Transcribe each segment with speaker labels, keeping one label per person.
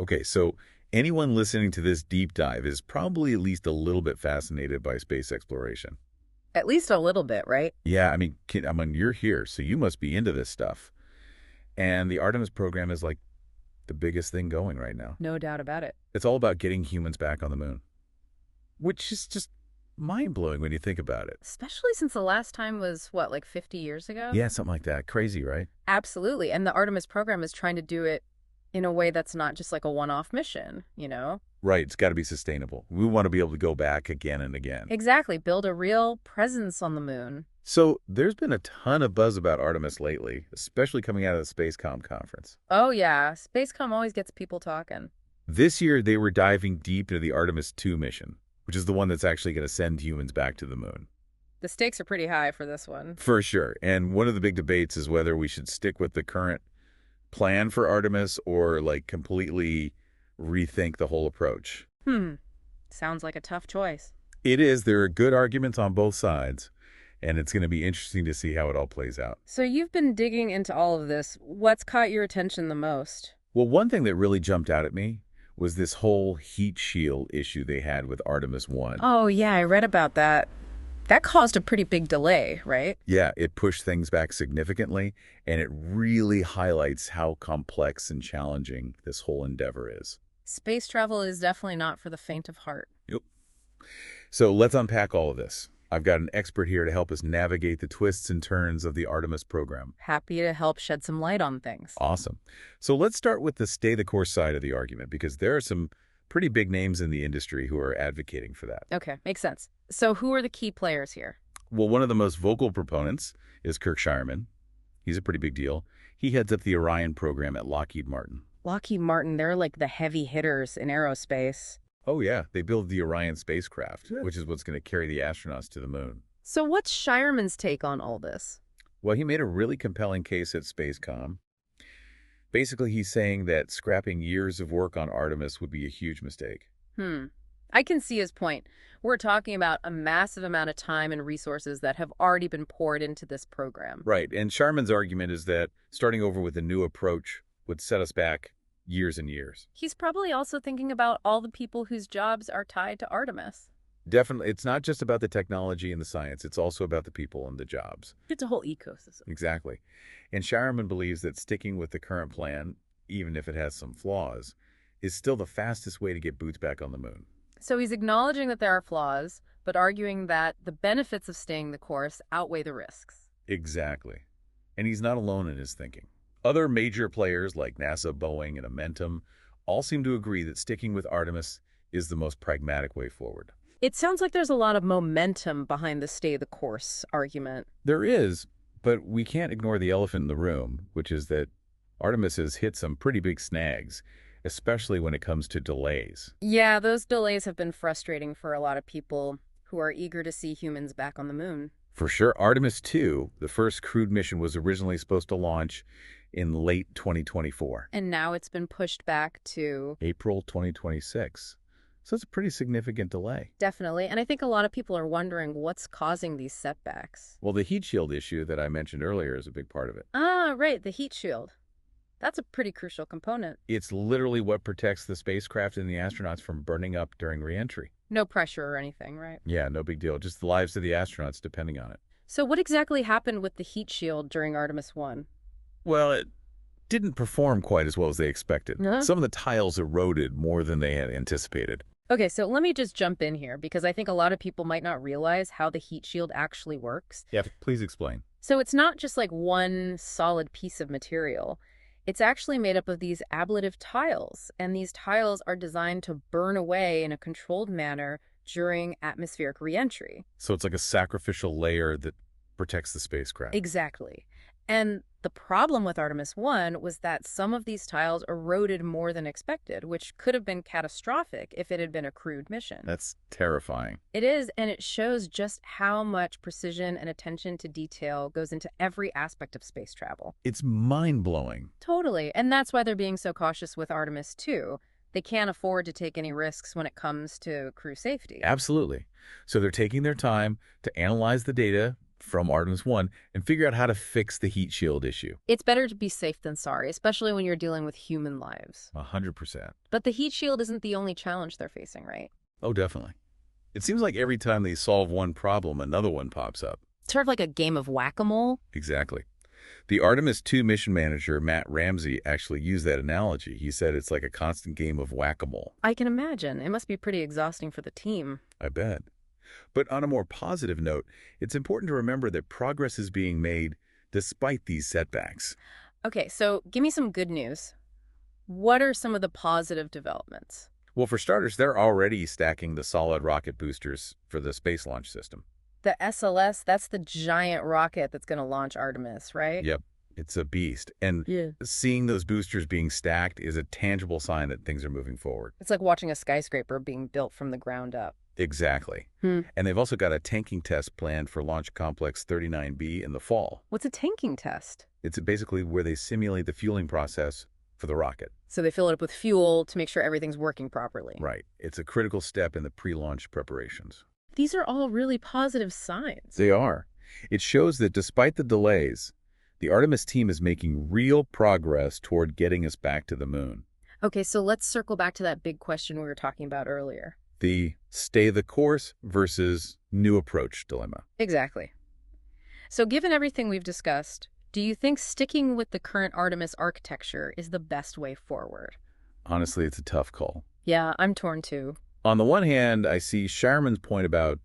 Speaker 1: Okay, so anyone listening to this deep dive is probably at least a little bit fascinated by space exploration.
Speaker 2: At least a little bit, right?
Speaker 1: Yeah, I mean, you're here, so you must be into this stuff. And the Artemis program is like the biggest thing going right now.
Speaker 2: No doubt about it.
Speaker 1: It's all about getting humans back on the moon, which is just mind-blowing when you think about it.
Speaker 2: Especially since the last time was, what, like 50 years ago?
Speaker 1: Yeah, something like that. Crazy, right?
Speaker 2: Absolutely. And the Artemis program is trying to do it in a way that's not just like a one-off mission, you know?
Speaker 1: Right, it's got to be sustainable. We want to be able to go back again and again.
Speaker 2: Exactly. Build a real presence on the moon.
Speaker 1: So there's been a ton of buzz about Artemis lately, especially coming out of the SpaceCom conference.
Speaker 2: Oh, yeah. SpaceCom always gets people talking.
Speaker 1: This year, they were diving deep into the Artemis 2 mission, which is the one that's actually going to send humans back to the moon.
Speaker 2: The stakes are pretty high for this one.
Speaker 1: For sure. And one of the big debates is whether we should stick with the current plan for Artemis or like completely rethink the whole approach.
Speaker 2: Sounds like a tough choice.
Speaker 1: It is. There are good arguments on both sides, and it's going to be interesting to see how it all plays out.
Speaker 2: So you've been digging into all of this. What's caught your attention the most?
Speaker 1: Well, one thing that really jumped out at me was this whole heat shield issue they had with Artemis 1.
Speaker 2: Oh, yeah, I read about that. That caused a pretty big delay, right?
Speaker 1: Yeah, it pushed things back significantly, and it really highlights how complex and challenging this whole endeavor is.
Speaker 2: Space travel is definitely not for the faint of heart.
Speaker 1: Yep. So let's unpack all of this. I've got an expert here to help us navigate the twists and turns of the Artemis program.
Speaker 2: Happy to help shed some light on things.
Speaker 1: Awesome. So let's start with the stay the course side of the argument, because there are some pretty big names in the industry who are advocating for that.
Speaker 2: Okay, makes sense. So who are the key players here?
Speaker 1: Well, one of the most vocal proponents is Kirk Shireman. He's a pretty big deal. He heads up the Orion program at Lockheed Martin.
Speaker 2: Lockheed Martin, they're like the heavy hitters in aerospace.
Speaker 1: Oh, yeah. They build the Orion spacecraft, which is what's going to carry the astronauts to the moon.
Speaker 2: So what's Shireman's take on all this?
Speaker 1: Well, he made a really compelling case at SpaceCom. Basically, he's saying that scrapping years of work on Artemis would be a huge mistake.
Speaker 2: I can see his point. We're talking about a massive amount of time and resources that have already been poured into this program.
Speaker 1: Right. And Sharman's argument is that starting over with a new approach would set us back years and years.
Speaker 2: He's probably also thinking about all the people whose jobs are tied to Artemis.
Speaker 1: Definitely. It's not just about the technology and the science. It's also about the people and the jobs.
Speaker 2: It's a whole ecosystem.
Speaker 1: Exactly. And Shireman believes that sticking with the current plan, even if it has some flaws, is still the fastest way to get boots back on the moon.
Speaker 2: So he's acknowledging that there are flaws, but arguing that the benefits of staying the course outweigh the risks.
Speaker 1: Exactly. And he's not alone in his thinking. Other major players like NASA, Boeing, and Amentum all seem to agree that sticking with Artemis is the most pragmatic way forward.
Speaker 2: It sounds like there's a lot of momentum behind the stay the course argument.
Speaker 1: There is, but we can't ignore the elephant in the room, which is that Artemis has hit some pretty big snags, especially when it comes to delays.
Speaker 2: Yeah, those delays have been frustrating for a lot of people who are eager to see humans back on the moon.
Speaker 1: For sure, Artemis 2, the first crewed mission, was originally supposed to launch in late 2024.
Speaker 2: And now it's been pushed back to
Speaker 1: April 2026. So it's a pretty significant delay.
Speaker 2: Definitely. And I think a lot of people are wondering what's causing these setbacks.
Speaker 1: Well, the heat shield issue that I mentioned earlier is a big part of it.
Speaker 2: Ah, right, the heat shield. That's a pretty crucial component.
Speaker 1: It's literally what protects the spacecraft and the astronauts from burning up during re-entry.
Speaker 2: No pressure or anything, right?
Speaker 1: Yeah, no big deal. Just the lives of the astronauts depending on it.
Speaker 2: So what exactly happened with the heat shield during Artemis 1?
Speaker 1: Well, it didn't perform quite as well as they expected.
Speaker 2: Huh?
Speaker 1: Some of the tiles eroded more than they had anticipated.
Speaker 2: Okay, so let me just jump in here because I think a lot of people might not realize how the heat shield actually works.
Speaker 1: Yeah, please explain.
Speaker 2: So it's not just like one solid piece of material. It's actually made up of these ablative tiles, and these tiles are designed to burn away in a controlled manner during atmospheric reentry.
Speaker 1: So it's like a sacrificial layer that protects the spacecraft.
Speaker 2: Exactly. And the problem with Artemis 1 was that some of these tiles eroded more than expected, which could have been catastrophic if it had been a crewed mission.
Speaker 1: That's terrifying.
Speaker 2: It is, and it shows just how much precision and attention to detail goes into every aspect of space travel.
Speaker 1: It's mind-blowing.
Speaker 2: Totally, and that's why they're being so cautious with Artemis 2. They can't afford to take any risks when it comes to crew safety.
Speaker 1: Absolutely. So they're taking their time to analyze the data, from Artemis 1 and figure out how to fix the heat shield issue.
Speaker 2: It's better to be safe than sorry, especially when you're dealing with human lives.
Speaker 1: 100%.
Speaker 2: But the heat shield isn't the only challenge they're facing, right?
Speaker 1: Oh, definitely. It seems like every time they solve one problem, another one pops up.
Speaker 2: Sort of like a game of whack-a-mole.
Speaker 1: Exactly. The Artemis 2 mission manager, Matt Ramsey, actually used that analogy. He said it's like a constant game of whack-a-mole.
Speaker 2: I can imagine. It must be pretty exhausting for the team.
Speaker 1: I bet. But on a more positive note, it's important to remember that progress is being made despite these setbacks.
Speaker 2: Okay, so give me some good news. What are some of the positive developments?
Speaker 1: Well, for starters, they're already stacking the solid rocket boosters for the space launch system.
Speaker 2: The SLS, that's the giant rocket that's going to launch Artemis, right?
Speaker 1: Yep, it's a beast. And
Speaker 2: Yeah.
Speaker 1: seeing those boosters being stacked is a tangible sign that things are moving forward.
Speaker 2: It's like watching a skyscraper being built from the ground up.
Speaker 1: Exactly. And they've also got a tanking test planned for Launch Complex 39B in the fall.
Speaker 2: What's a tanking test?
Speaker 1: It's basically where they simulate the fueling process for the rocket.
Speaker 2: So they fill it up with fuel to make sure everything's working properly.
Speaker 1: Right. It's a critical step in the pre-launch preparations.
Speaker 2: These are all really positive signs.
Speaker 1: They are. It shows that despite the delays, the Artemis team is making real progress toward getting us back to the moon.
Speaker 2: Okay, so let's circle back to that big question we were talking about earlier.
Speaker 1: The stay the course versus new approach dilemma.
Speaker 2: Exactly. So given everything we've discussed, do you think sticking with the current Artemis architecture is the best way forward?
Speaker 1: Honestly, it's a tough call.
Speaker 2: Yeah, I'm torn too.
Speaker 1: On the one hand, I see Sharman's point about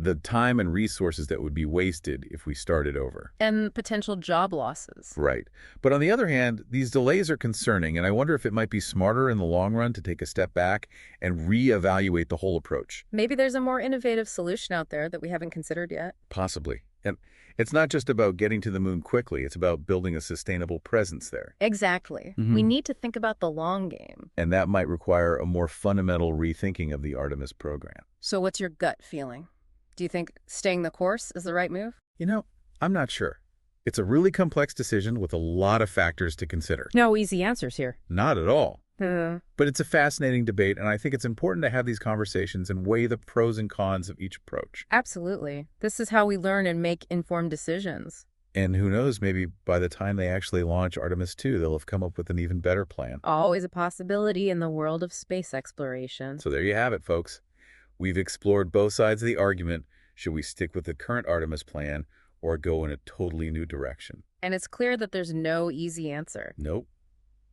Speaker 1: the time and resources that would be wasted if we started over.
Speaker 2: And potential job losses.
Speaker 1: Right. But on the other hand, these delays are concerning, and I wonder if it might be smarter in the long run to take a step back and reevaluate the whole approach.
Speaker 2: Maybe there's a more innovative solution out there that we haven't considered yet.
Speaker 1: Possibly. And it's not just about getting to the moon quickly, it's about building a sustainable presence there.
Speaker 2: Exactly. We need to think about the long game.
Speaker 1: And that might require a more fundamental rethinking of the Artemis program.
Speaker 2: So what's your gut feeling? Do you think staying the course is the right move?
Speaker 1: You know, I'm not sure. It's a really complex decision with a lot of factors to consider.
Speaker 2: No easy answers here.
Speaker 1: Not at all. But it's a fascinating debate, and I think it's important to have these conversations and weigh the pros and cons of each approach.
Speaker 2: Absolutely. This is how we learn and make informed decisions.
Speaker 1: And who knows, maybe by the time they actually launch Artemis 2, they'll have come up with an even better plan.
Speaker 2: Always a possibility in the world of space exploration.
Speaker 1: So there you have it, folks. We've explored both sides of the argument. Should we stick with the current Artemis plan or go in a totally new direction?
Speaker 2: And it's clear that there's no easy answer.
Speaker 1: Nope.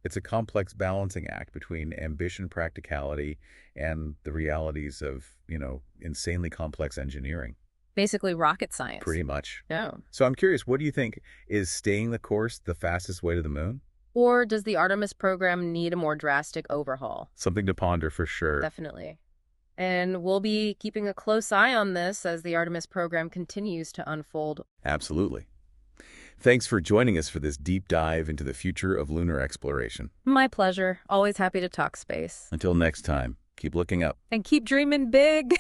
Speaker 1: It's a complex balancing act between ambition, practicality, and the realities of, insanely complex engineering.
Speaker 2: Basically rocket science.
Speaker 1: Pretty much.
Speaker 2: No.
Speaker 1: So I'm curious, what do you think? Is staying the course the fastest way to the moon?
Speaker 2: Or does the Artemis program need a more drastic overhaul?
Speaker 1: Something to ponder for sure.
Speaker 2: Definitely. And we'll be keeping a close eye on this as the Artemis program continues to unfold.
Speaker 1: Absolutely. Thanks for joining us for this deep dive into the future of lunar exploration.
Speaker 2: My pleasure. Always happy to talk space.
Speaker 1: Until next time, keep looking up.
Speaker 2: And keep dreaming big.